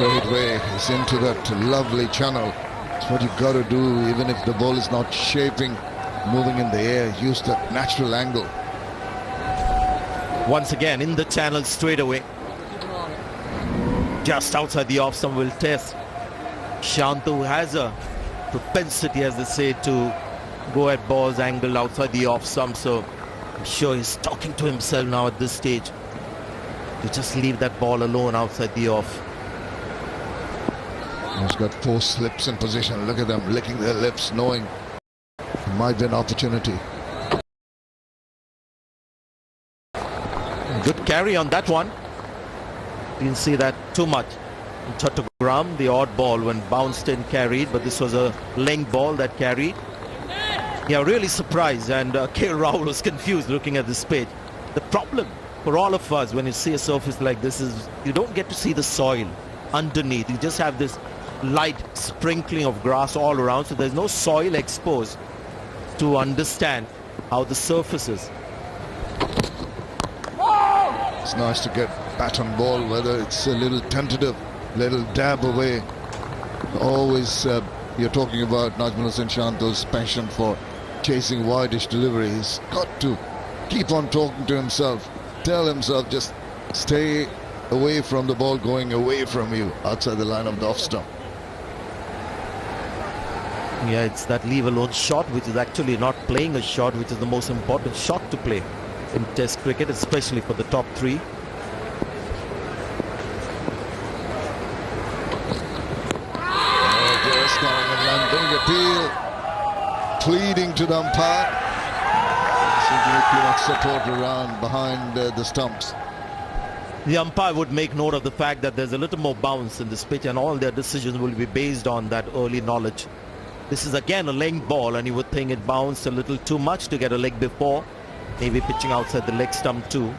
straightway. He's into that lovely channel. It's what you got to do, even if the ball is not shaping, moving in the air. Use that natural angle. Once again in the channel straight away. Just outside the off stump will test. Shantu has a propensity, as they say, to go at balls angled outside the off stump. So I'm sure he's talking to himself now at this stage to just leave that ball alone outside the off. He's got 4 slips in position. Look at them licking their lips, knowing it might be an opportunity. Good carry on that one. Didn't see that too much. In Chattogram, the odd ball when bounced and carried, but this was a length ball that carried. Yeah, really surprised, and K. Rahul was confused looking at this page. The problem for all of us when you see a surface like this is you don't get to see the soil underneath. You just have this light sprinkling of grass all around, so there's no soil exposed to understand how the surface is. It's nice to get bat on ball, whether it's a little tentative, little dab away. Always you're talking about Najmuddin Shantu's passion for chasing wideish delivery. He's got to keep on talking to himself, tell himself just stay away from the ball going away from you outside the line of the off stump. Yeah, it's that leave alone shot, which is actually not playing a shot, which is the most important shot to play in Test cricket, especially for the top 3. Just coming and landing appeal, pleading to the umpire. Simply too much support around behind the stumps. The umpire would make note of the fact that there's a little more bounce in this pitch, and all their decisions will be based on that early knowledge. This is again a length ball, and you would think it bounced a little too much to get a leg before. Maybe pitching outside the leg stump too.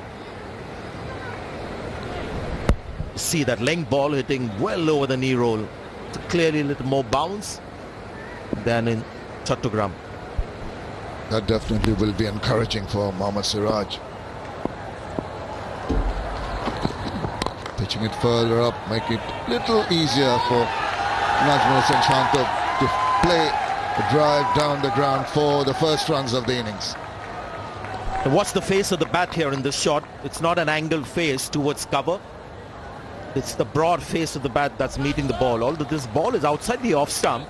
See that length ball hitting well over the knee roll. It's clearly a little more bounce than in Chattogram. That definitely will be encouraging for Mohammad Siraj. Pitching it further up, make it a little easier for Najmuddin Shantu to play a drive down the ground for the first runs of the innings. And what's the face of the bat here in this shot? It's not an angled face towards cover. It's the broad face of the bat that's meeting the ball. Although this ball is outside the off stump.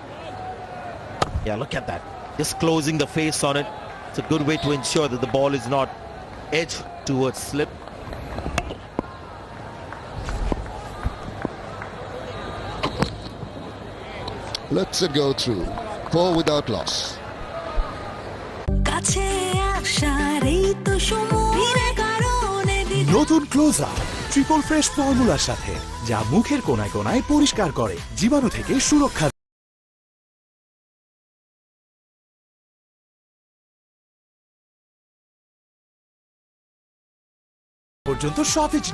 Yeah, look at that. Just closing the face on it. It's a good way to ensure that the ball is not edged towards slip. Let's it go through. 4 without loss. নতুন close up triple fresh ফর্মুলার সাথে, যা মুখের কোনায় কোনায় পরিষ্কার করে, জীবাণু থেকে সুরক্ষা পর্যন্ত সতেজ।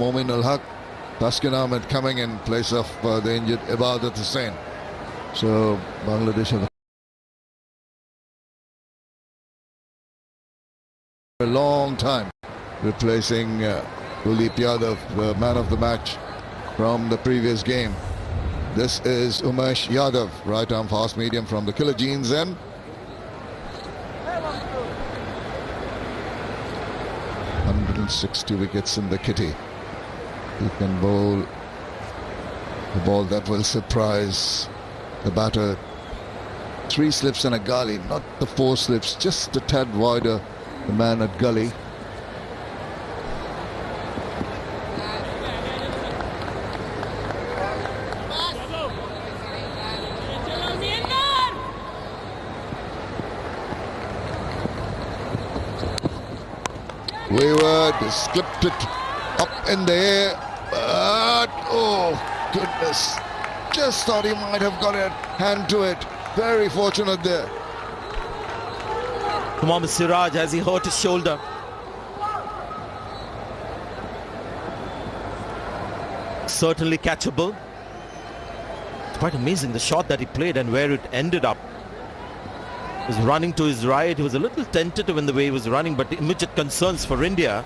Momin Ul-Haq, Taskin Ahmed coming in place of the injured Ibadat Hussain. So Bangladesh have a long time replacing Kuldeep Yadav, the man of the match from the previous game. This is Umesh Yadav, right arm fast medium from the Killer Genes, and .160 wickets in the kitty. He can bowl the ball that will surprise the batter. 3 slips and a gully, not the 4 slips, just a tad wider the man at gully. Wayward slipped it up in the air, but oh goodness, just thought he might have got a hand to it. Very fortunate there. Mohammad Siraj, as he hurt his shoulder. certainly catchable. It's quite amazing the shot that he played and where it ended up. He was running to his right. He was a little tentative in the way he was running, but the immediate concerns for India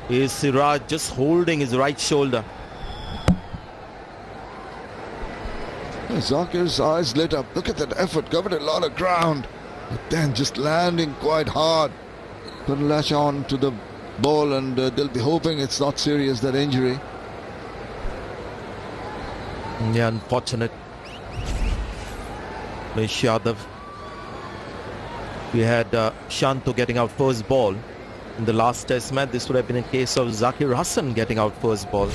is Siraj just holding his right shoulder. Zakir's eyes lit up. Look at that effort, covered a lot of ground, but then just landing quite hard. Couldn't latch on to the ball, and they'll be hoping it's not serious, that injury. Yeah, unfortunate. Umesh Yadav. We had Shanto getting out first ball in the last test match. This would have been a case of Zakir Hassan getting out first ball.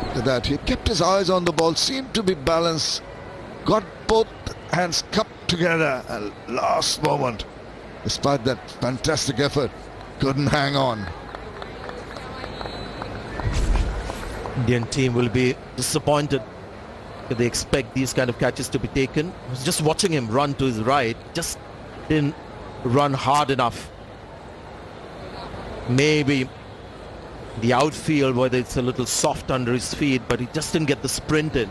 Look at that. He kept his eyes on the ball, seemed to be balanced, got both hands cupped together at last moment. Despite that fantastic effort, couldn't hang on. Indian team will be disappointed if they expect these kind of catches to be taken. I was just watching him run to his right, just didn't run hard enough. Maybe the outfield, whether it's a little soft under his feet, but he just didn't get the sprint in.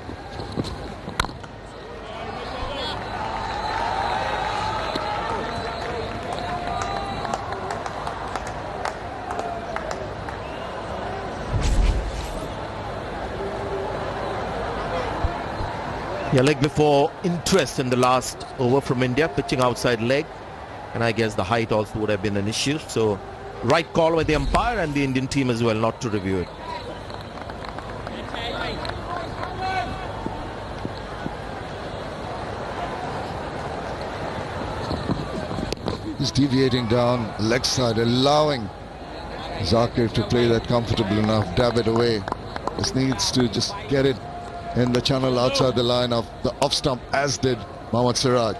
Yeah, leg before interest in the last over from India, pitching outside leg, and I guess the height also would have been an issue. So right call by the umpire and the Indian team as well not to review it. He's deviating down leg side, allowing Zakir to play that comfortable enough, dab it away. Just needs to just get it in the channel outside the line of the off stump, as did Mohammad Siraj.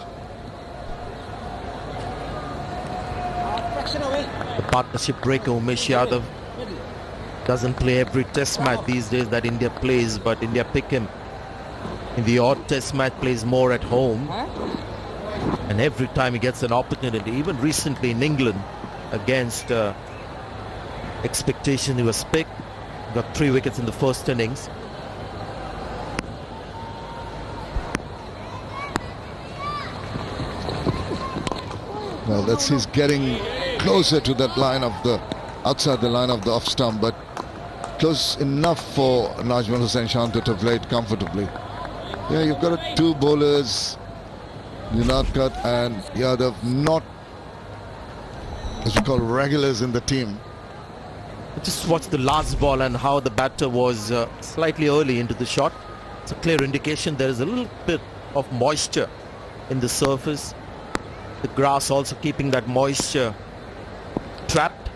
The partnership breaker Umesh Yadav doesn't play every test match these days that India plays, but India pick him in the odd test match, plays more at home, and every time he gets an opportunity, even recently in England against expectation, he was picked, got 3 wickets in the first innings. Well, he's getting closer to that line of the outside the line of the off stump, but close enough for Najmul Hussain Shanto to play it comfortably. Yeah, you've got two bowlers, Yunatkat and Yadav, not as we call regulars in the team. Just watch the last ball and how the batter was slightly early into the shot. It's a clear indication there is a little bit of moisture in the surface. The grass also keeping that moisture trapped.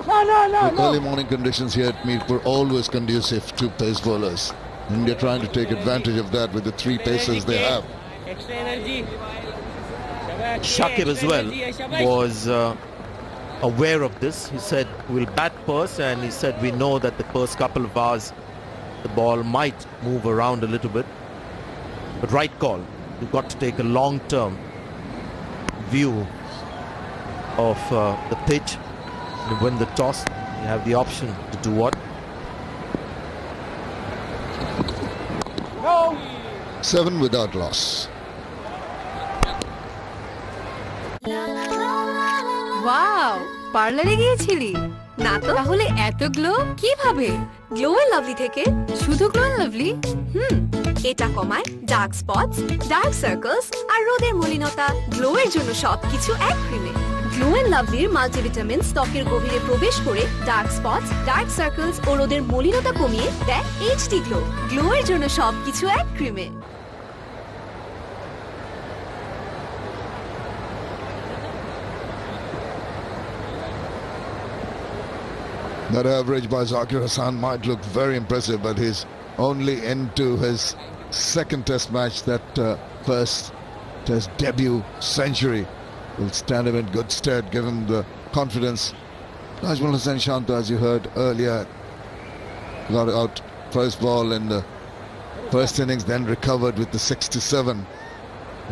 The early morning conditions here at Meet were always conducive to pace bowlers. India trying to take advantage of that with the 3 pacers they have. Shakib as well was aware of this. He said we'll bat first, and he said we know that the first couple of hours the ball might move around a little bit. But right call. You've got to take a long-term view of the pitch. You win the toss, you have the option to do what? No. 7 without loss. Wow, পার্লারে গিয়েছিলি? না তো, তাহলে এত glow কিভাবে? Glow and lovely থেকে। শুধু glow and lovely? এটা কমায় ডার্ক স্পটস, ডার্ক সার্কেলস আর রোদের মলিনতা। গ্লো এর জন্য সবকিছু এক ক্রিমে। গ্লো এন্ড লাভলির মাল্টিভিটামিন ত্বকের গভীরে প্রবেশ করে ডার্ক স্পটস, ডার্ক সার্কেলস ও রোদের মলিনতা কমিয়ে দেয় এইচডি গ্লো। গ্লো এর জন্য সবকিছু এক ক্রিমে। That average by Zakir Hassan might look very impressive, but he's only into his second test match. That first test debut century will stand him in good stead, given the confidence. Najmul Hussain Shanto, as you heard earlier, got out first ball in the first innings, then recovered with the 67.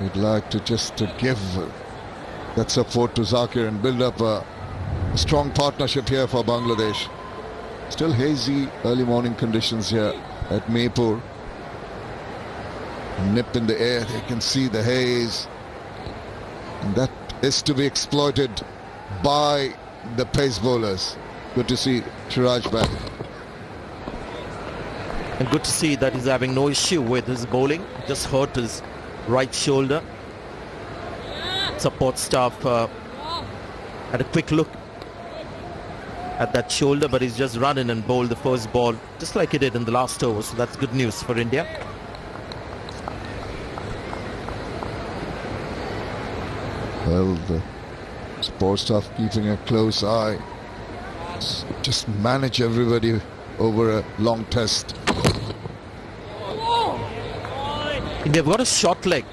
We'd like to just give that support to Zakir and build up a A strong partnership here for Bangladesh. Still hazy early morning conditions here at Maypur. Nip in the air, they can see the haze. And that is to be exploited by the pace bowlers. Good to see Siraj back. And good to see that he's having no issue with his bowling. Just hurt his right shoulder. Support staff had a quick look at that shoulder, but he's just run in and bowled the first ball just like he did in the last over. So that's good news for India. Well, the support staff keeping a close eye. Just manage everybody over a long test. They've got a short leg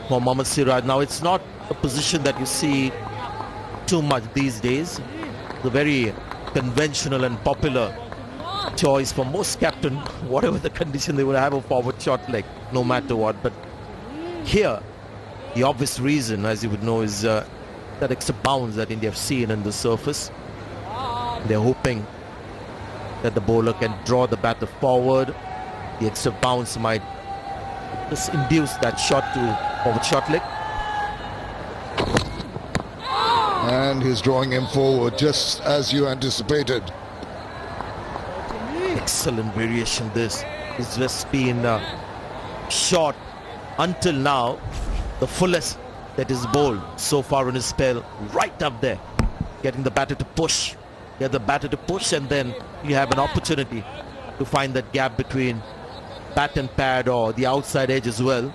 for Mohammad Siraj. Now, it's not a position that you see too much these days. The very conventional and popular choice for most captain, whatever the condition, they would have a forward short leg, no matter what. But here, the obvious reason, as you would know, is that extra bounce that India have seen in the surface. They're hoping that the bowler can draw the batter forward. The extra bounce might just induce that shot to forward short leg. And he's drawing him forward just as you anticipated. Excellent variation this. It's just been shot until now the fullest that is bowled so far in his spell, right up there, getting the batter to push. Get the batter to push, and then you have an opportunity to find that gap between bat and pad or the outside edge as well.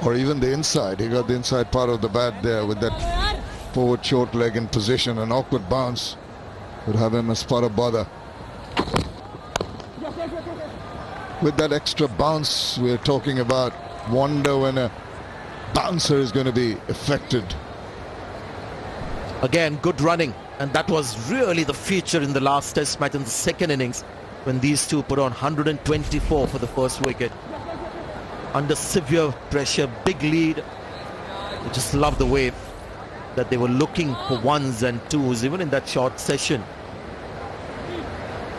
Or even the inside. He got the inside part of the bat there with that forward short leg in position. An awkward bounce would have him as part of bother. With that extra bounce, we're talking about wonder when a bouncer is going to be affected. Again, good running, and that was really the feature in the last test match in the second innings when these two put on 124 for the first wicket. Under severe pressure, big lead. I just love the way that they were looking for ones and twos even in that short session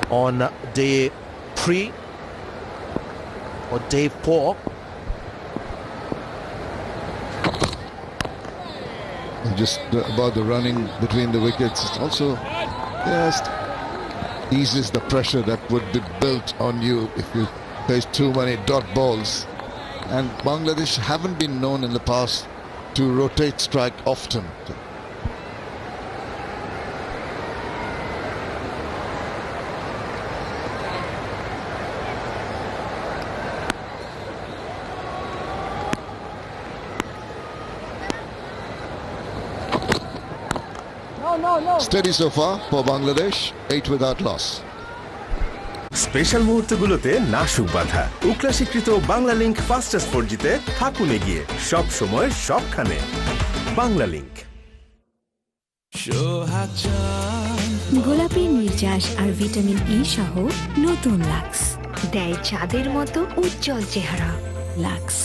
on day 3 or day 4. Just about the running between the wickets. It's also just eases the pressure that would be built on you if you face too many dot balls. And Bangladesh haven't been known in the past to rotate strike often. Steady so far for Bangladesh, 8 without loss. Special মুহূর্তগুলোতে নাশুক বাঁধা উকলা স্বীকৃত Bangla link fastest 4Gতে থাকুন এগিয়ে সব সময় সবখানে Bangla link. গোলাপি নির্যাস আর vitamin E সহ নতুন লাক্স দেয় চাঁদের মতো উজ্জ্বল চেহারা। Lux.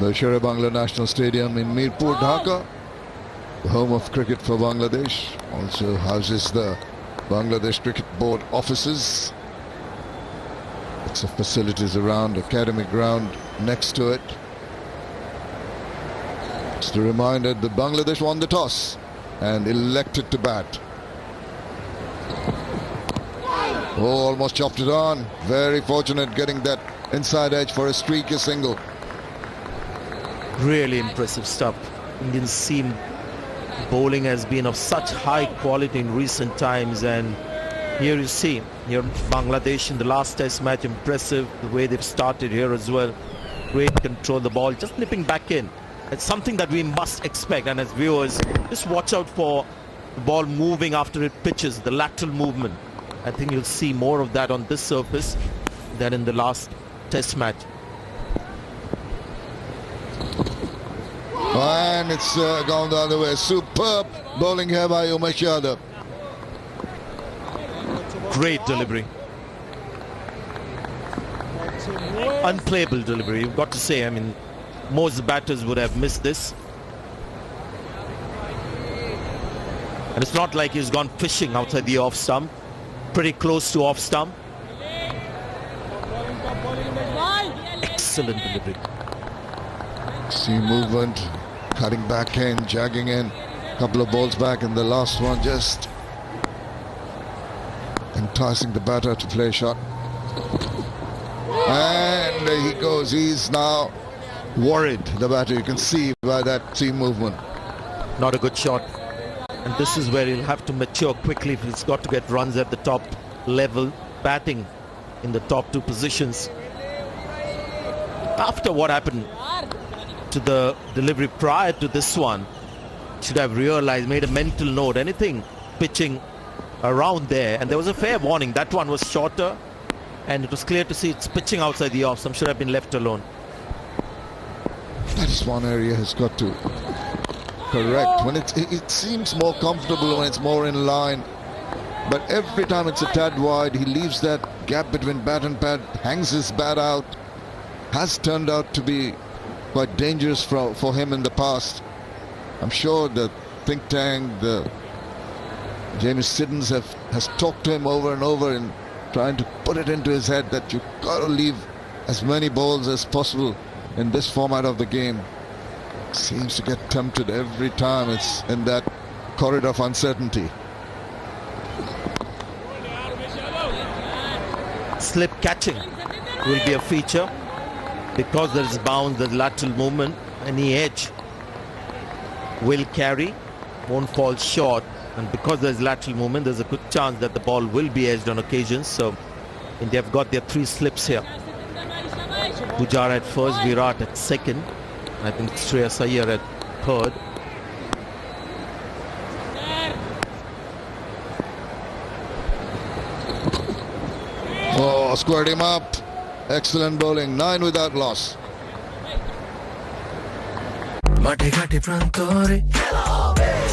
The Sher-e-Bangla National Stadium in Mirpur, Dhaka, the home of cricket for Bangladesh, also houses the Bangladesh Cricket Board offices. Lots of facilities around, academy ground next to it. Just a reminder that Bangladesh won the toss and elected to bat. Oh, almost chopped it on. Very fortunate getting that inside edge for a streaky single. Really impressive stuff. Indian seam bowling has been of such high quality in recent times, and here you see here Bangladesh in the last test match, impressive the way they've started here as well. Great control the ball, just nipping back in. It's something that we must expect, and as viewers, just watch out for the ball moving after it pitches, the lateral movement. I think you'll see more of that on this surface than in the last test match. and it's gone the other way. Superb bowling here by Umesh Yadav. Great delivery. Unplayable delivery, you've got to say. I mean, most batters would have missed this. And it's not like he's gone fishing outside the off stump. Pretty close to off stump. Excellent delivery. See movement, cutting back in, jagging in. Couple of balls back, and the last one just enticing the batter to play a shot. And there he goes. He's now worried, the batter. You can see by that seam movement. Not a good shot. And this is where he'll have to mature quickly if he's got to get runs at the top level, batting in the top two positions. After what happened to the delivery prior to this one, should have realized, made a mental note, anything pitching around there. And there was a fair warning. That one was shorter, and it was clear to see it's pitching outside the off. Some should have been left alone. That is one area has got to correct. When it seems more comfortable when it's more in line, but every time it's a tad wide, he leaves that gap between bat and pad, hangs his bat out. Has turned out to be quite dangerous for him in the past. I'm sure the think tank, the James Siddons has talked to him over and over in trying to put it into his head that you've got to leave as many balls as possible in this format of the game. Seems to get tempted every time it's in that corridor of uncertainty. Slip catching will be a feature because there is bounce, there's lateral movement. Any edge will carry, won't fall short, and because there's lateral movement, there's a good chance that the ball will be edged on occasions. So India have got their three slips here. Pujara at first, Virat at second, I think Shreyas Iyer at third. Oh, squared him up. Excellent bowling, 9 without loss. মাঠে ঘাটে প্রান্তরে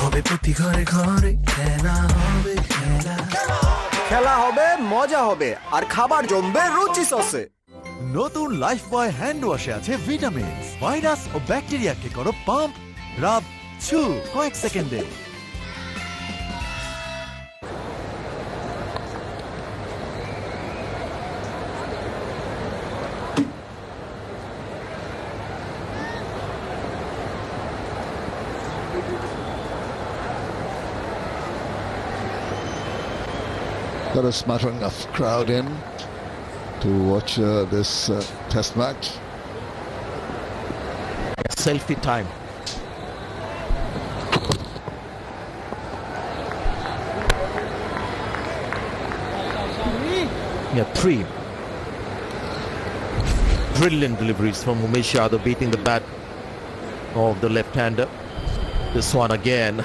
হবে প্রতি ঘরে ঘরে খেলা হবে খেলা খেলা হবে মজা হবে আর খাবার জমবে রুচি সসে। নতুন লাইফ বয় হ্যান্ড ওয়াশে আছে ভিটামিনস। ভাইরাস ও ব্যাকটেরিয়াকে করো পাম্প, রাব, ছু কয়েক সেকেন্ডে। Got a smattering of crowd in to watch this test match. Selfie time. Yeah, 3 brilliant deliveries from Umesh Yadav, beating the bat of the left-hander. This one again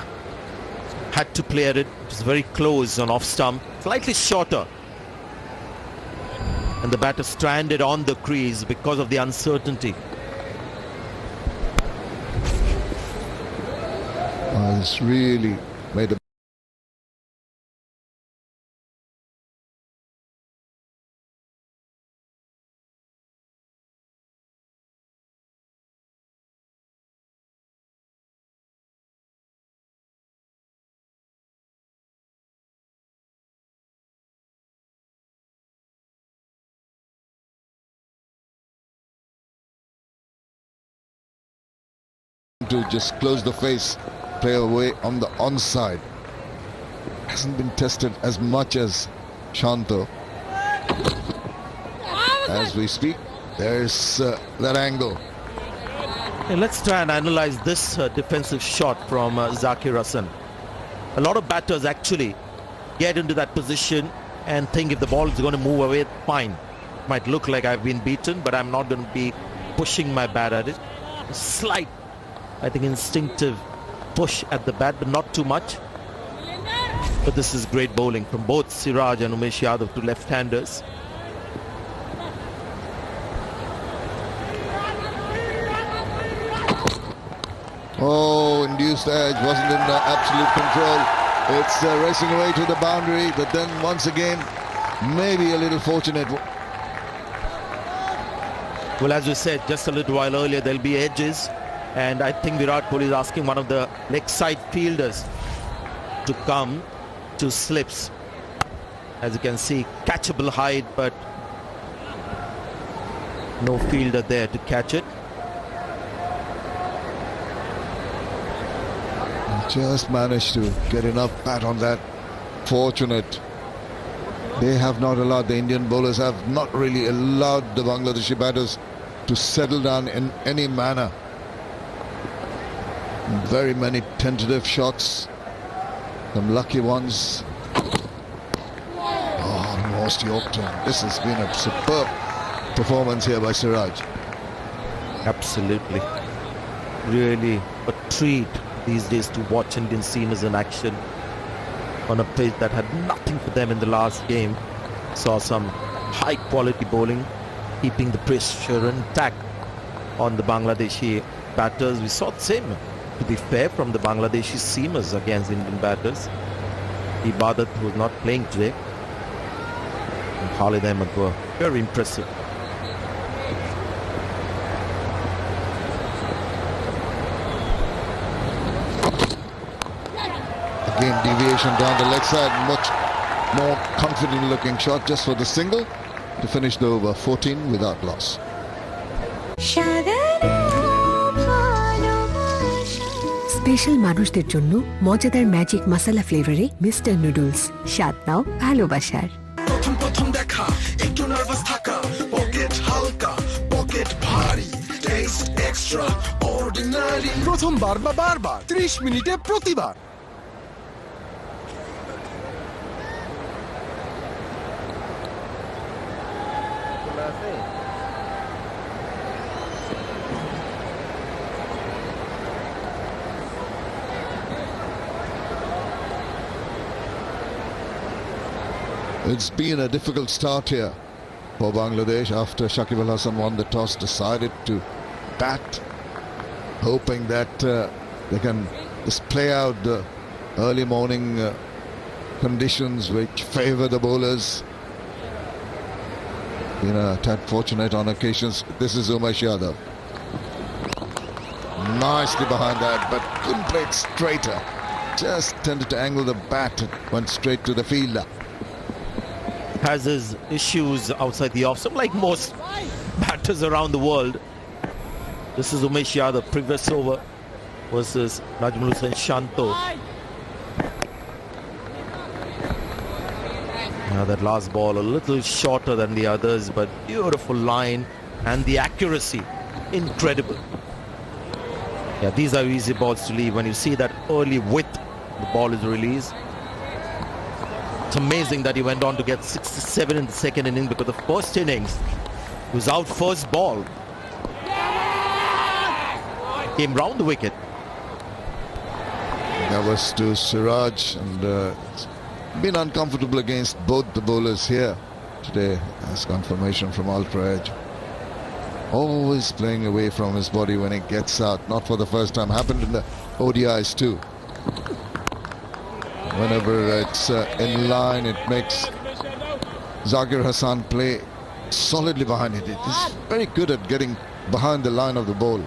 had to clear it. It was very close on off stump, slightly shorter, and the batter stranded on the crease because of the uncertainty. It's really made a to just close the face, play away on the onside. Hasn't been tested as much as Shanto. As we speak, there's that angle. And let's try and analyze this defensive shot from Zakir Hasan. A lot of batters actually get into that position and think if the ball is going to move away, fine. It might look like I've been beaten, but I'm not going to be pushing my bat at it. A slight, I think, instinctive push at the bat, but not too much. But this is great bowling from both Siraj and Umesh Yadav to left-handers. Oh, induced edge, wasn't in absolute control. It's racing away to the boundary, but then once again, maybe a little fortunate. Well, as we said just a little while earlier, there'll be edges, and I think Virat Kohli is asking one of the leg side fielders to come to slips. As you can see, catchable height, but no fielder there to catch it. Just managed to get enough bat on that. Fortunate. They have not allowed, the Indian bowlers have not really allowed the Bangladeshi batters to settle down in any manner. Very many tentative shots, some lucky ones. Oh, almost York turn. This has been a superb performance here by Siraj. Absolutely. Really a treat these days to watch Indian seamers in action on a pitch that had nothing for them in the last game. Saw some high quality bowling, keeping the pressure intact on the Bangladeshi batters. We saw the same, to be fair, from the Bangladeshi seamers against Indian batters. Ibadat was not playing today, and Khalid Ahmed were very impressive. Again, deviation down the leg side, much more confident looking shot just for the single to finish the over 14 without loss. Special মানুষদের জন্য মজাদার magic মশলা ফ্লেভারে mister noodles, স্বাদ নাও ভালোবাসার। প্রথম প্রথম দেখা একটু nervous থাকা, পকেট হালকা পকেট ভারী, টেস্ট এক্সট্রা অর্ডিনারি, প্রথমবার বা বারবার 30 মিনিটে প্রতিবার। It's been a difficult start here for Bangladesh after Shakib Al Hasan won the toss, decided to bat, hoping that they can just play out the early morning conditions which favour the bowlers. Been a tad fortunate on occasions. This is Umesh Yadav. Nicely behind that, but couldn't play it straighter. Just tended to angle the bat and went straight to the fielder. Has his issues outside the off, like most batters around the world. This is Umesh Yadav, previous over versus Najmul Hussain Shanto. Now that last ball a little shorter than the others, but beautiful line and the accuracy, incredible. Yeah, these are easy balls to leave when you see that early width the ball is released. It's amazing that he went on to get 67 in the second inning, because the first innings he was out first ball. Came round the wicket. That was to Siraj, and been uncomfortable against both the bowlers here today, as confirmation from Ultra Edge. Always playing away from his body when he gets out, not for the first time, happened in the ODIs too. Whenever it's in line, it makes Zakir Hassan play solidly behind it. He's very good at getting behind the line of the ball.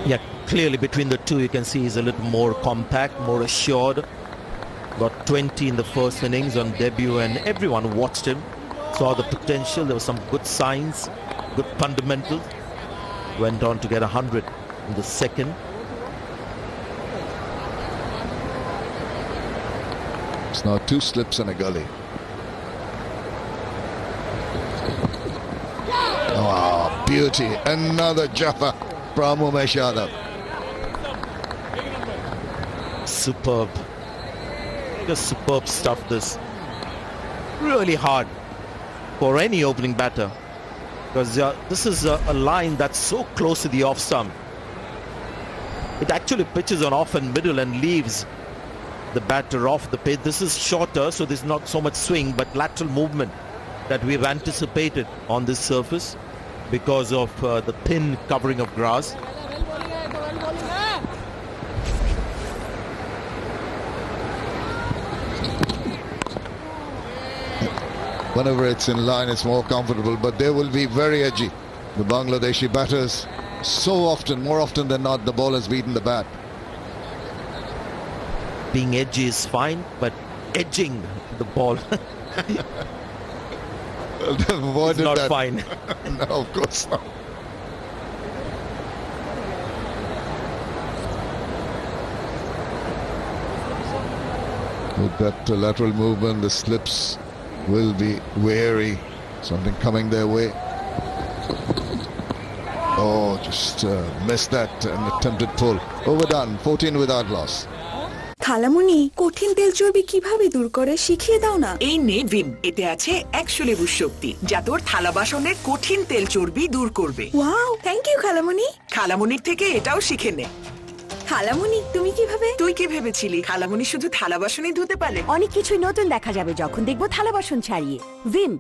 Yeah, clearly between the two you can see he's a little more compact, more assured. Got 20 in the first innings on debut, and everyone who watched him saw the potential. There were some good signs, good fundamentals. Went on to get 100 in the second. It's now 2 slips and a gully. Oh, beauty. Another Jaffa from Umesh Yadav. Superb. Just superb stuff. This really hard for any opening batter, because this is a line that's so close to the off stump. It actually pitches on off and middle and leaves the batter off the pitch. This is shorter, so there's not so much swing, but lateral movement that we've anticipated on this surface because of the thin covering of grass. Whenever it's in line, it's more comfortable, but they will be very edgy. The Bangladeshi batters, so often, more often than not, the ball has beaten the bat. Being edgy is fine, but edging the ball They've is avoided not that. fine. No, of course not. With that lateral movement, the slips will be wary. Something coming their way. Oh, just missed that and attempted pull. Overdone, 14 without loss. খালামুনি কঠিন তেল চর্বি কিভাবে দূর করে শিখিয়ে দাও না। এই নে ভিম, এতে আছে 100 লেবুর শক্তি, যা তোর থালা বাসনের কঠিন তেল চর্বি দূর করবে। ওয়াও, থ্যাংক ইউ খালামুনি। খালামুনির থেকে এটাও শিখে নে। খালামুনি তুমি কিভাবে? তুই কি ভেবেছিলি খালামুনি শুধু থালা বাসনই ধুতে পারে? অনেক কিছুই নতুন দেখা যাবে যখন দেখবো থালা বাসন ছাড়িয়ে। ভিম।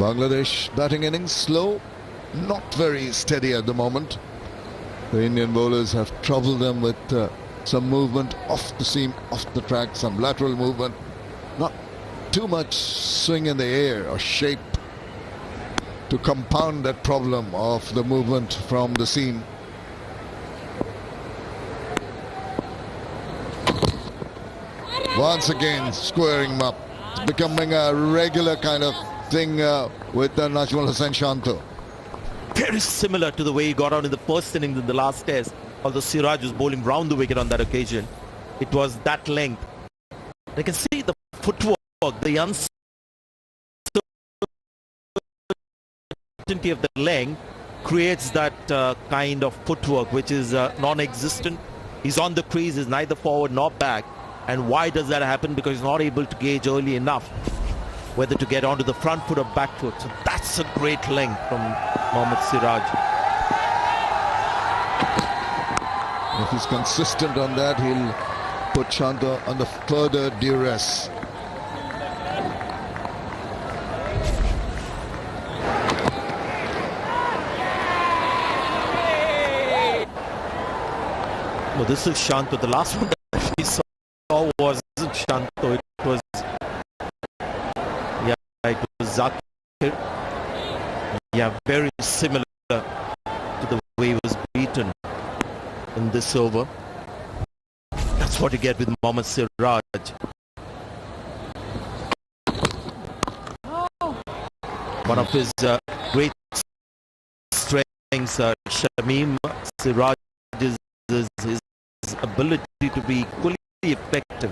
Bangladesh batting innings slow, not very steady at the moment. The Indian bowlers have troubled them with some movement off the seam, off the track, some lateral movement, not too much swing in the air or shape to compound that problem of the movement from the seam. Once again squaring him up. It's becoming a regular kind of thing with Najmul Hussain Shanto. Very similar to the way he got out in the first innings in the last test, although Siraj was bowling round the wicket on that occasion. It was that length. You can see the footwork, the uncertainty of the length creates that kind of footwork which is non-existent. He's on the crease, is neither forward nor back. And why does that happen? Because he's not able to gauge early enough whether to get onto the front foot or back foot. So that's a great length from Mohammad Siraj. If he's consistent on that, he'll put Shanto under further duress. Well, this is Shanto. The last one that we saw wasn't Shanto. It was Zakir. Yeah, very similar to the way he was beaten in this over. That's what you get with Mohammad Siraj. One of his great strengths, Shamim Siraj, is his ability to be equally effective.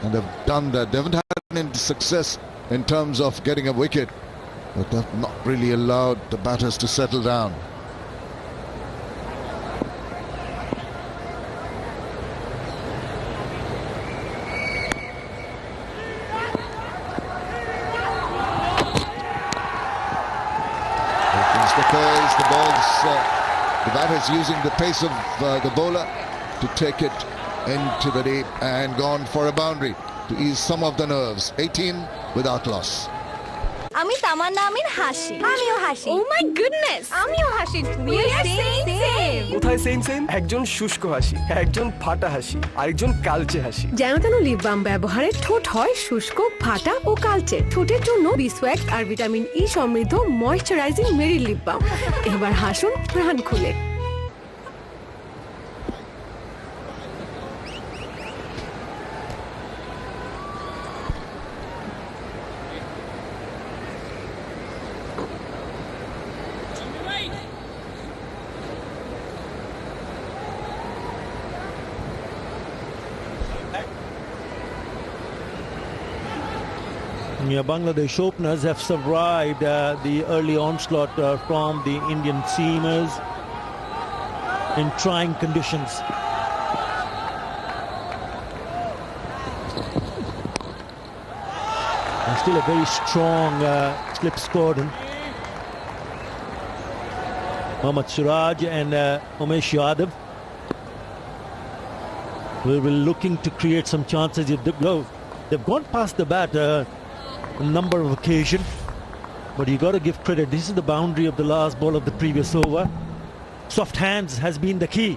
And they've done that. They haven't had any success in terms of getting a wicket, but they've not really allowed the batters to settle down. Opens the because the batter is using the pace of the bowler to take it into the deep and gone for a boundary to ease some of the nerves. 18 without loss. আমি তামান্না আমিন হাসি আমিও হাসি ও my goodness আমিও হাসি we are same কোথায় same same? একজন শুষ্ক হাসি, একজন ফাটা হাসি, আরেকজন কালচে হাসি। যেন তেন লিপ বাম ব্যবহারে ঠোঁট হয় শুষ্ক ফাটা ও কালচে। ঠোঁটের জন্য বিসওয়াক্স আর ভিটামিন ই সমৃদ্ধ ময়শ্চারাইজিং মেরি লিপ বাম। এবার হাসুন প্রাণ খুলে। Yeah, Bangladesh openers have survived the early onslaught from the Indian seamers in trying conditions. And still a very strong slip scored. Mohammad Siraj and Umesh Yadav will be looking to create some chances if they go. They've gone past the bat a number of occasions, but you got to give credit. This is the boundary of the last ball of the previous over. Soft hands has been the key.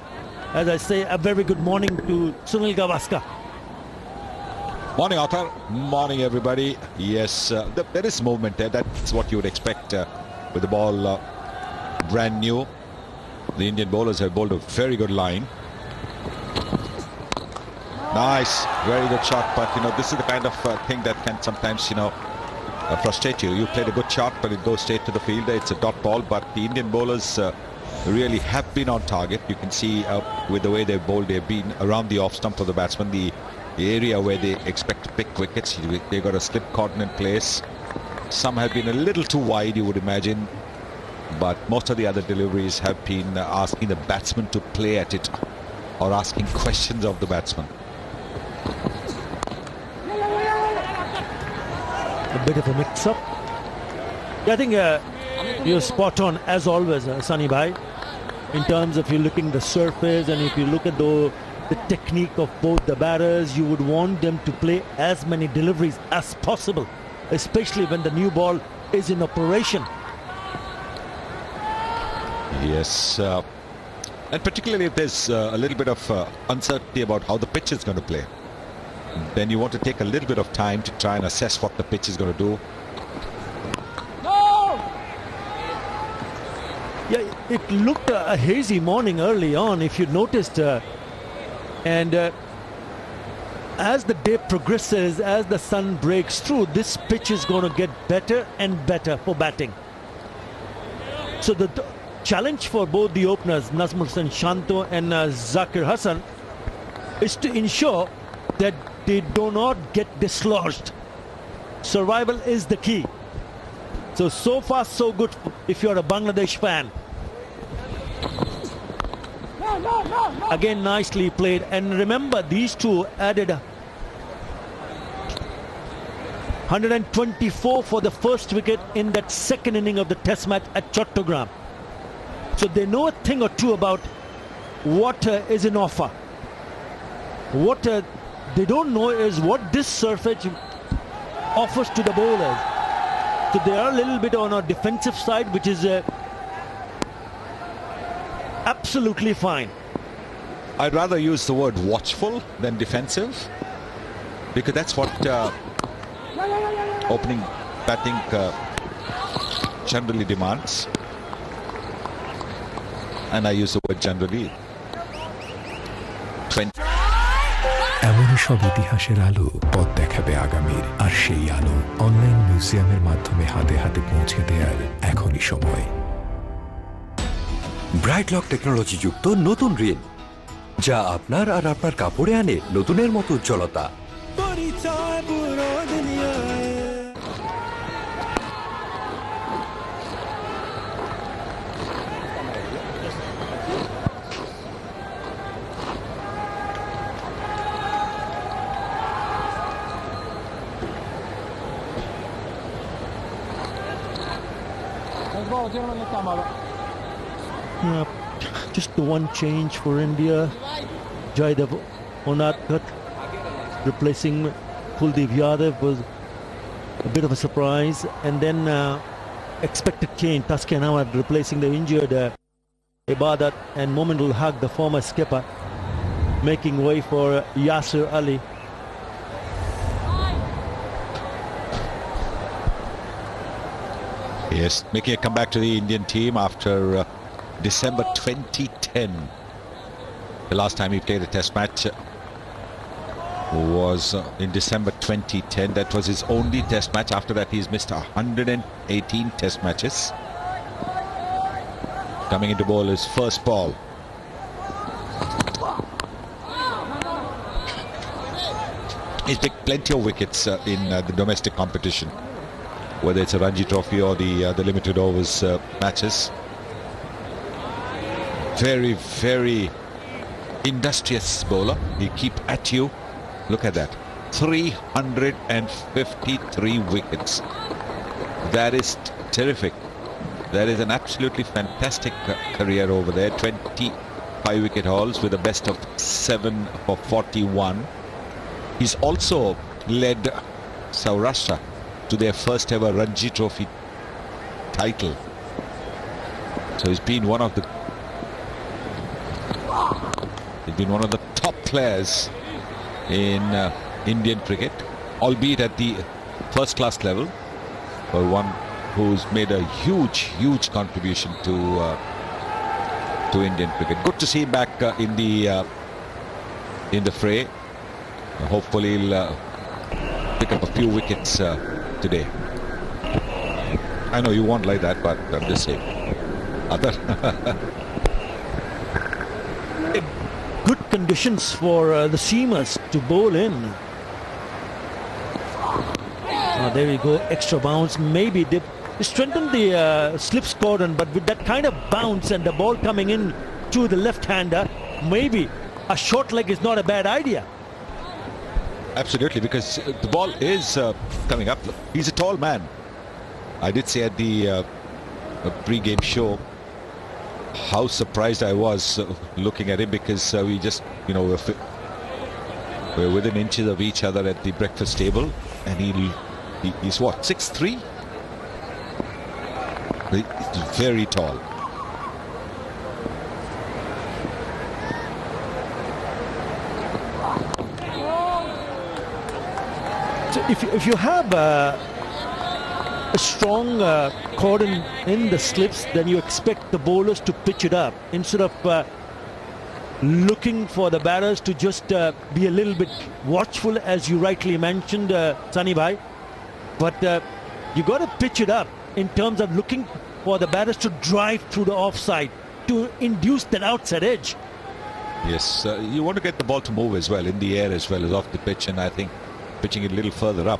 As I say, a very good morning to Sunil Gavaskar. Morning, Arthur. Morning, everybody. Yes, there is movement there. That's what you would expect with the ball brand new. The Indian bowlers have bowled a very good line. Nice, very good shot. But this is the kind of thing that can sometimes frustrate you. You played a good shot, but it goes straight to the field. It's a dot ball. But the Indian bowlers really have been on target. You can see with the way they've bowled, they've been around the off stump of the batsman, the area where they expect to pick wickets. They got a slip cotton in place. Some have been a little too wide, you would imagine, but most of the other deliveries have been asking the batsman to play at it or asking questions of the batsman. A bit of a mix-up. I think you're spot on as always, Sunny Bhai, in terms of you looking the surface, and if you look at the technique of both the batters, you would want them to play as many deliveries as possible, especially when the new ball is in operation. Yes, and particularly if there's a little bit of uncertainty about how the pitch is going to play, then you want to take a little bit of time to try and assess what the pitch is going to do. Yeah, it looked a hazy morning early on, if you noticed, and as the day progresses, as the sun breaks through, this pitch is going to get better and better for batting. So the challenge for both the openers, Nazmul Hussain Shanto and Zakir Hassan, is to ensure that they do not get dislodged. Survival is the key. So far so good if you're a Bangladesh fan. Again, nicely played. And remember, these two added 124 for the first wicket in that second inning of the test match at Chattogram. So they know a thing or two about what is in offer. What they don't know is what this surface offers to the bowlers. So they are a little bit on our defensive side, which is absolutely fine. I'd rather use the word watchful than defensive, because that's what opening batting generally demands. And I use the word generally. 20. এমনই সব ইতিহাসের আলো পথ দেখাবে আগামীর, আর সেই আলো online মিউজিয়ামের মাধ্যমে হাতে হাতে পৌঁছে দেওয়ার এখনই সময়। ব্রাইট লক টেকনোলজি যুক্ত নতুন রিল, যা আপনার আর আপনার কাপড়ে আনে নতুনের মতো উজ্জ্বলতা। Just the one change for India. Jaidev Onadkat replacing Kuldeep Yadav was a bit of a surprise. And then expected change. Taskin Ahmad replacing the injured Ibadat, and Mominul Haq, the former skipper, making way for Yasir Ali. Yes, making a comeback to the Indian team after December 2010. The last time he played a test match was in December 2010. That was his only test match. After that, he's missed 118 test matches. Coming into bowl his first ball. He's picked plenty of wickets in the domestic competition, whether it's a Ranji Trophy or the limited overs matches. Very, very industrious bowler. He keep at you. Look at that. 353 wickets. That is terrific. That is an absolutely fantastic career over there. 25 wicket hauls with a best of 7 for 41. He's also led Saurashtra to their first ever Ranji Trophy title. So he's been one of the top players in Indian cricket, albeit at the first class level, for one who's made a huge contribution to Indian cricket. Good to see him back in the fray. Hopefully he'll pick up a few wickets today. I know you won't like that, but I'm just saying. Good conditions for the seamers to bowl in. There we go, extra bounce. Maybe they strengthened the slip cordon, but with that kind of bounce and the ball coming in to the left-hander, maybe a short leg is not a bad idea. Absolutely, because the ball is coming up. He's a tall man. I did say at the pre-game show how surprised I was looking at him, because we just, we're within inches of each other at the breakfast table, and he's what, 6'3"? He's very tall. So if you have a strong cordon in the slips, then you expect the bowlers to pitch it up instead of looking for the batters to just be a little bit watchful, as you rightly mentioned, Sunny Bhai. But you got to pitch it up in terms of looking for the batters to drive through the offside to induce that outside edge. Yes, you want to get the ball to move as well, in the air as well as off the pitch, and I think pitching it a little further up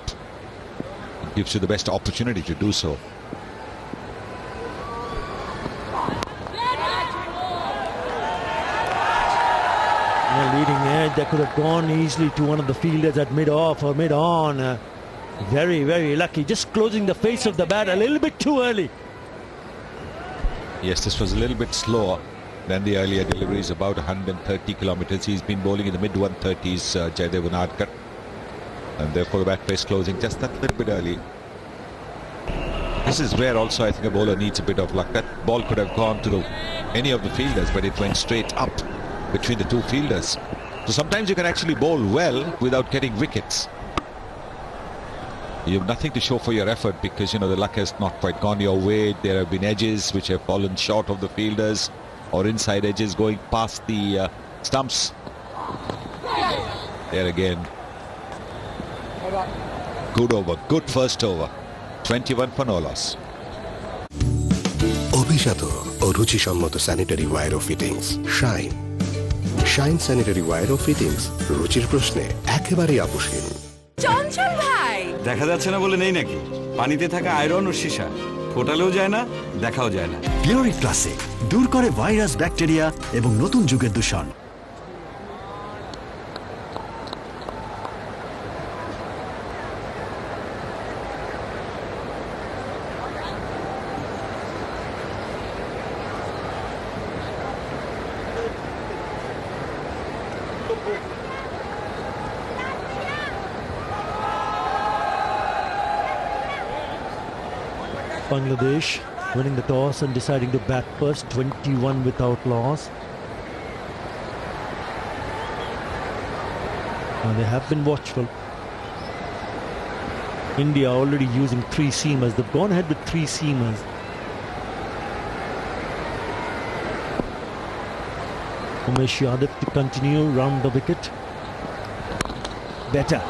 gives you the best opportunity to do so. Leading edge that could have gone easily to one of the fielders at mid-off or mid-on. Very, very lucky. Just closing the face of the bat a little bit too early. Yes, this was a little bit slower than the earlier deliveries, about 130 kilometers. He's been bowling in the mid-130s, Jaidev Unadkar. And therefore the bat face closing just that little bit early. This is where also I think a bowler needs a bit of luck. That ball could have gone to any of the fielders, but it went straight up between the two fielders. So sometimes you can actually bowl well without getting wickets. You have nothing to show for your effort, because the luck has not quite gone your way. There have been edges which have fallen short of the fielders, or inside edges going past the stumps. There again. Good over, good first over. 21 for no loss. অভিজাত ও রুচিসম্মত sanitary wire ও fittings shine sanitary wire ও fittings, রুচির প্রশ্নে একেবারেই আপোষহীন। চঞ্চল ভাই, দেখা যাচ্ছে না বলে নেই নাকি? পানিতে থাকা আয়রন ও সীসা ফোটালেও যায় না, দেখাও যায় না। পিওরিক ক্লাসিক দূর করে ভাইরাস, ব্যাকটেরিয়া এবং নতুন যুগের দূষণ। Bangladesh winning the toss and deciding to bat first, 21 without loss. And they have been watchful. India already using 3 seamers. They've gone ahead with 3 seamers. Umesh Yadav to continue round the wicket. Better.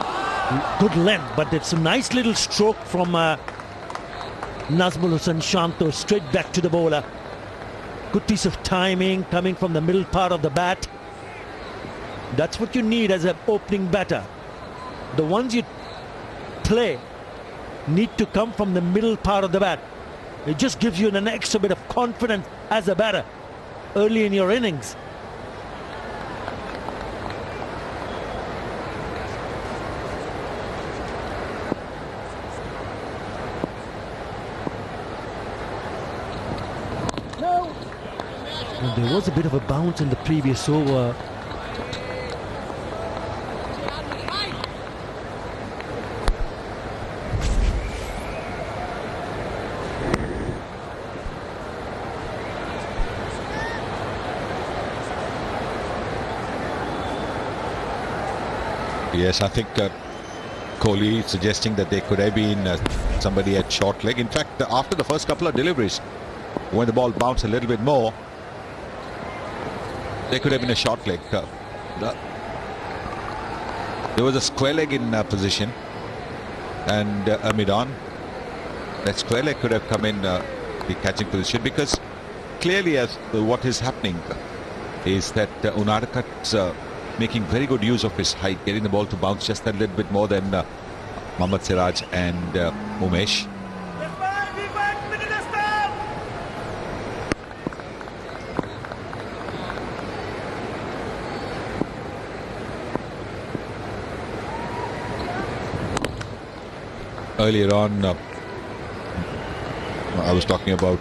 Good length, but it's a nice little stroke from Nazmul Hussain Shanto straight back to the bowler. Good piece of timing coming from the middle part of the bat. That's what you need as an opening batter. The ones you play need to come from the middle part of the bat. It just gives you an extra bit of confidence as a batter early in your innings. There was a bit of a bounce in the previous over. Yes, I think Kohli suggesting that there could have been somebody at short leg. In fact, after the first couple of deliveries, when the ball bounced a little bit more, there could have been a short leg. There was a square leg in position, and Amidon, that square leg could have come in the catching position, because clearly as what is happening is that Unadkat's making very good use of his height, getting the ball to bounce just a little bit more than Mohammad Siraj and Umesh. Earlier on, I was talking about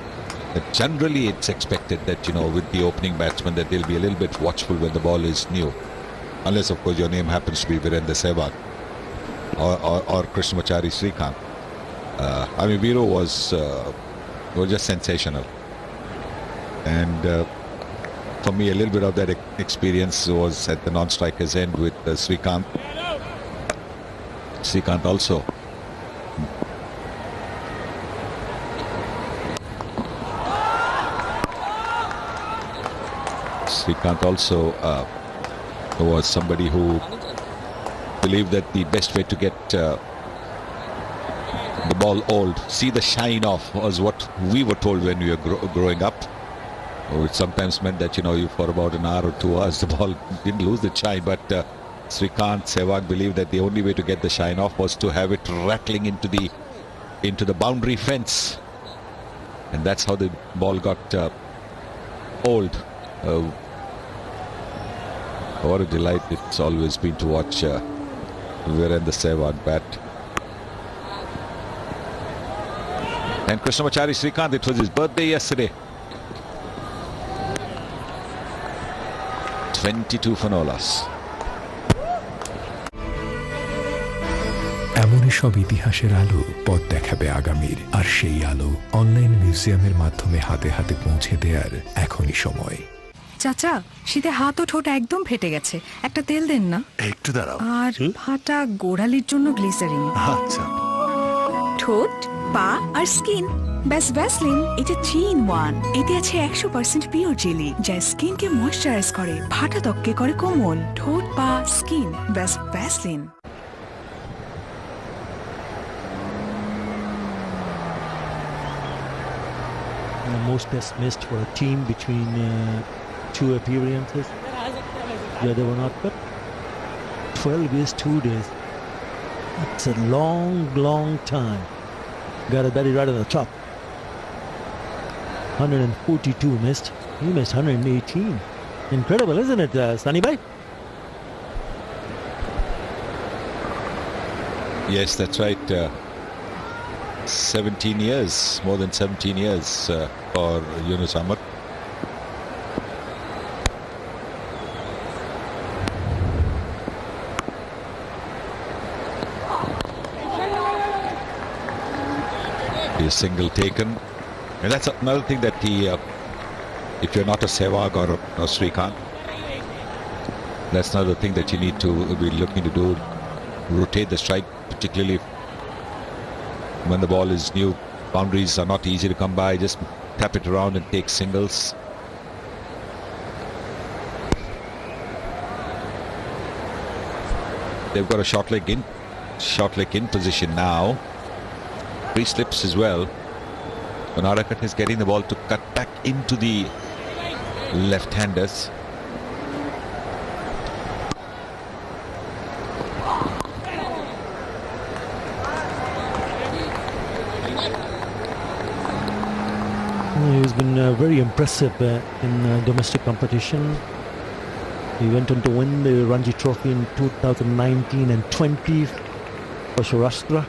that generally it's expected that, with the opening batsman, that they'll be a little bit watchful when the ball is new. Unless, of course, your name happens to be Virendra Sehwag or Krishnamachari Srikanth. I mean, Viru was just sensational. And for me, a little bit of that experience was at the non-strikers end with Srikanth. Srikanth also. Srikanth also was somebody who believed that the best way to get the ball old, see the shine off, was what we were told when we were growing up. Which sometimes meant that, you for about an hour or 2 hours, the ball didn't lose the shine. But Srikanth, Sehwag believed that the only way to get the shine off was to have it rattling into the boundary fence. And that's how the ball got old. What a delight it's always been to watch Virendra Sehwag bat. And Krishnamachari Srikanth, it was his birthday yesterday. 22 for no loss. এমনই সব ইতিহাসের আলো পথ দেখাবে আগামীর, আর সেই আলো online মিউজিয়ামের মাধ্যমে হাতে হাতে পৌঁছে দেওয়ার এখনই সময়। চাচা, শীতে হাত ও ঠোঁট একদম ফেটে গেছে, একটা তেল দেন না। একটু দাঁড়াও। আর ফাটা গোড়ালির জন্য গ্লিসারিন। আচ্ছা। ঠোঁট, পা আর স্কিন, ব্যাস ভ্যাসলিন। এটা 3 in 1। এতে আছে 100% পিওর জেলি, যা স্কিনকে ময়শ্চারাইজ করে, ফাটা ত্বককে করে কোমল। ঠোঁট, পা, স্কিন, ব্যাস Vaseline. Most tests missed for a team between 2 appearances. Yeah, they were not, but 12 is 2 days. That's a long time. Got a batty right on the top. 142 missed. He missed 118. Incredible, isn't it, Sunny Bhai? Yes, that's right. 17 years, more than 17 years for Yunus Ahmed. A single taken. And that's another thing that he, if you're not a Sehwag or a Srikanth, that's another thing that you need to be looking to do. Rotate the strike, particularly when the ball is new. Boundaries are not easy to come by. Just tap it around and take singles. They've got a short leg in position now. Three slips as well. Banarakat is getting the ball to cut back into the left-handers. He's been very impressive in domestic competition. He went on to win the Ranji Trophy in 2019 and 20 for Saurashtra.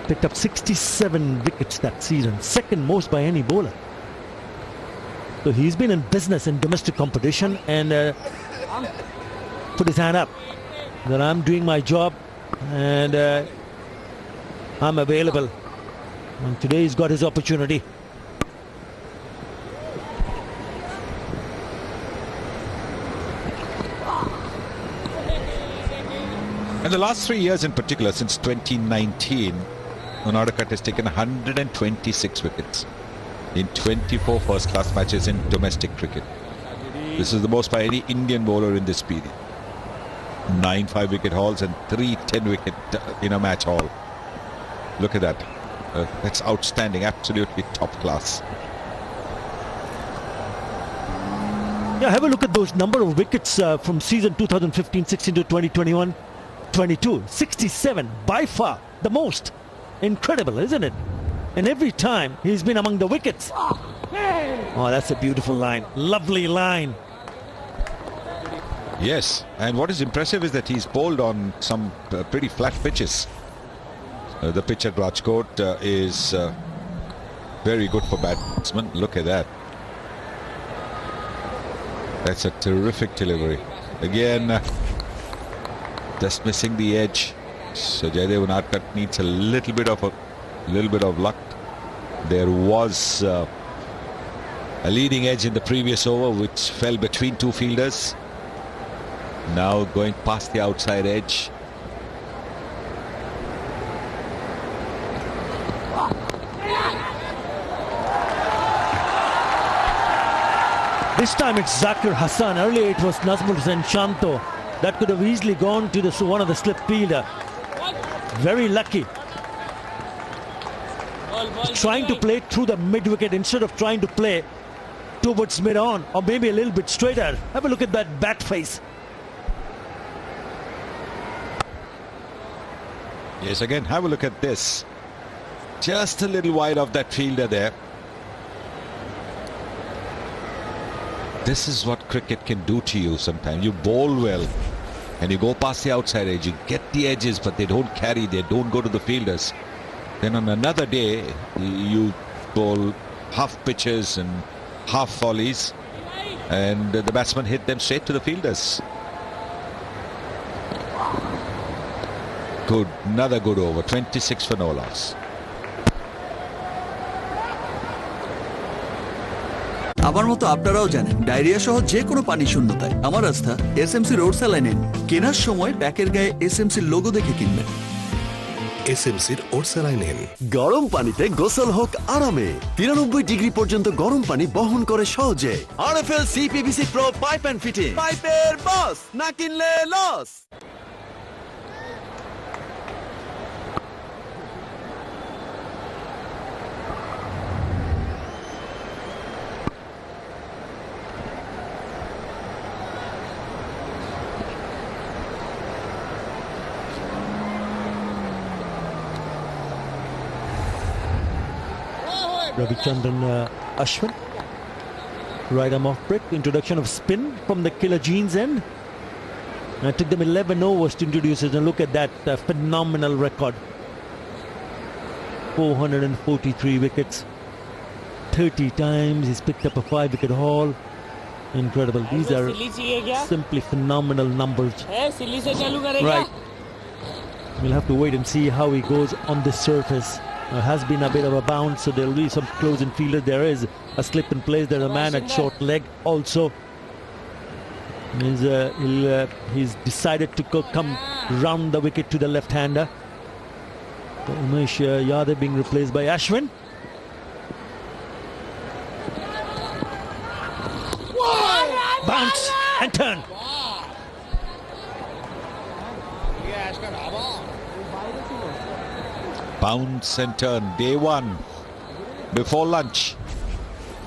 Picked up 67 wickets that season, second most by any bowler. So he's been in business in domestic competition and put his hand up that I'm doing my job and I'm available. And today he's got his opportunity. In the last 3 years in particular, since 2019, Banarakat has taken 126 wickets in 24 first-class matches in domestic cricket. This is the most by any Indian bowler in this period. 9 5-wicket hauls and 3 10-wicket in a match haul. Look at that. That's outstanding, absolutely top class. Yeah, have a look at those number of wickets from season 2015-16 to 2021-22. 67 by far the most. Incredible, isn't it? And every time he's been among the wickets. Oh, that's a beautiful line. Lovely line. Yes, and what is impressive is that he's bowled on some pretty flat pitches. The pitch at Rajkot is very good for batsmen. Look at that. That's a terrific delivery. Again, just missing the edge. So Jaydev Banarakat needs a little bit of luck. There was a leading edge in the previous over which fell between two fielders. Now going past the outside edge. This time it's Zakir Hassan. Earlier it was Nazmul Hussain Shanto. That could have easily gone to one of the slip fielder. Very lucky. Trying to play through the mid-wicket instead of trying to play towards mid-on or maybe a little bit straighter. Have a look at that bat face. Yes, again, have a look at this. Just a little wide of that fielder there. This is what cricket can do to you sometimes. You bowl well and you go past the outside edge. You get the edges, but they don't carry. They don't go to the fielders. Then on another day, you bowl half pitches and half volleys, and the batsman hit them straight to the fielders. Good, another good over. 26 for no loss. আমার মতো আপনারাও জানেন diarrhoea সহ যে কোনো পানি শূন্যতায় আমার আস্থা এসএমসি রোড স্যালাইন কেনার সময় প্যাকের গায়ে এসএমসি লোগো দেখে কিনবেন। এসএমসির ওরসালাইন গরম পানিতে গোসল হোক আরামে 93 ডিগ্রি পর্যন্ত গরম পানি বহন করে সহজে। RFL CPVC pro pipe and fitting, পাইপের বস, না কিনলে loss. Ravichandran Ashwin. Right arm off break. Introduction of spin from the killer Jeans end. And it took them 11 overs to introduce it. And look at that phenomenal record. 443 wickets. 30 times he's picked up a 5-wicket haul. Incredible. These are simply phenomenal numbers. Right. We'll have to wait and see how he goes on this surface. has been a bit of a bounce, so there'll be some close in fielder. There is a slip in place. There's a man at short leg also. He's decided to come round the wicket to the left-hander. So Umesh Yadav being replaced by Ashwin. Bounce and turn. Bounce and turn, day one, before lunch.